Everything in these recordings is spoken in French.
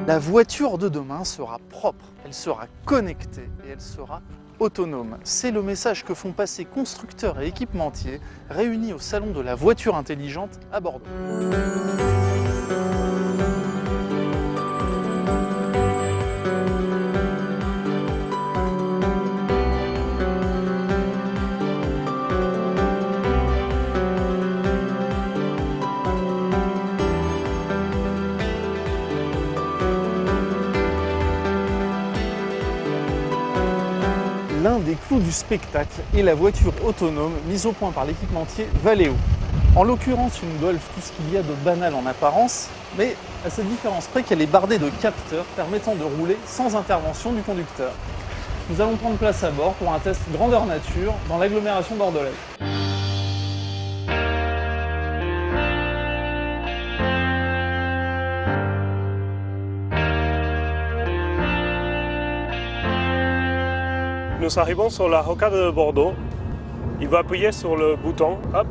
La voiture de demain sera propre, elle sera connectée et elle sera autonome. C'est le message que font passer constructeurs et équipementiers réunis au salon de la voiture intelligente à Bordeaux. L'un des clous du spectacle est la voiture autonome mise au point par l'équipementier Valeo. En l'occurrence une Golf, tout ce qu'il y a de banal en apparence, mais à cette différence près qu'elle est bardée de capteurs permettant de rouler sans intervention du conducteur. Nous allons prendre place à bord pour un test grandeur nature dans l'agglomération bordelaise. Nous arrivons sur la rocade de Bordeaux. Il va appuyer sur le bouton. Hop,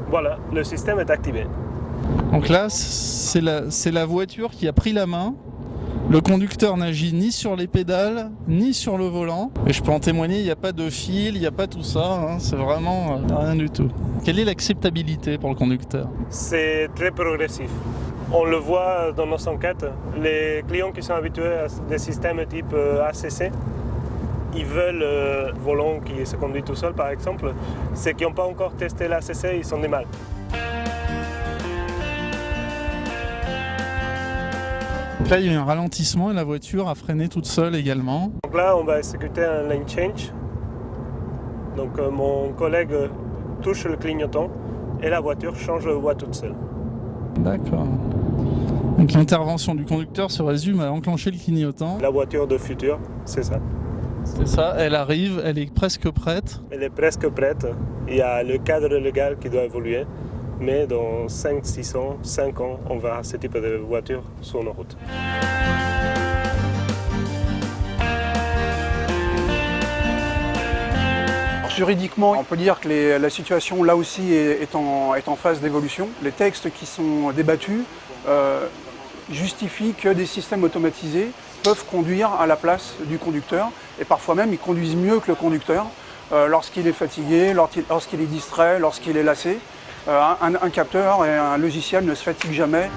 voilà, le système est activé. Donc là, c'est la voiture qui a pris la main. Le conducteur n'agit ni sur les pédales, ni sur le volant. Et je peux en témoigner, il n'y a pas de fil, il n'y a pas tout ça. Hein, c'est vraiment rien du tout. Quelle est l'acceptabilité pour le conducteur? C'est très progressif. On le voit dans nos enquêtes. Les clients qui sont habitués à des systèmes type ACC, ils veulent volant qui se conduit tout seul par exemple. Ceux qui n'ont pas encore testé l'ACC, ils sont des mal. Donc là, il y a eu un ralentissement et la voiture a freiné toute seule également. Donc là, on va exécuter un lane change. Donc mon collègue touche le clignotant et la voiture change de voie toute seule. D'accord. Donc l'intervention du conducteur se résume à enclencher le clignotant. La voiture de futur, c'est ça. C'est ça, elle arrive, elle est presque prête. Elle est presque prête. Il y a le cadre légal qui doit évoluer. Mais dans 5, 6 ans, 5 ans, on verra ce type de voiture sur nos routes. Juridiquement, on peut dire que la situation là aussi est en phase d'évolution. Les textes qui sont débattus justifient que des systèmes automatisés peuvent conduire à la place du conducteur et parfois même ils conduisent mieux que le conducteur lorsqu'il est fatigué, lorsqu'il est distrait, lorsqu'il est lassé. Un capteur et un logiciel ne se fatiguent jamais.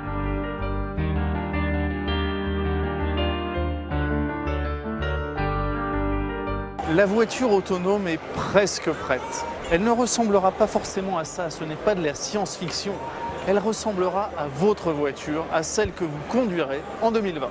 La voiture autonome est presque prête. Elle ne ressemblera pas forcément à ça, ce n'est pas de la science-fiction. Elle ressemblera à votre voiture, à celle que vous conduirez en 2020.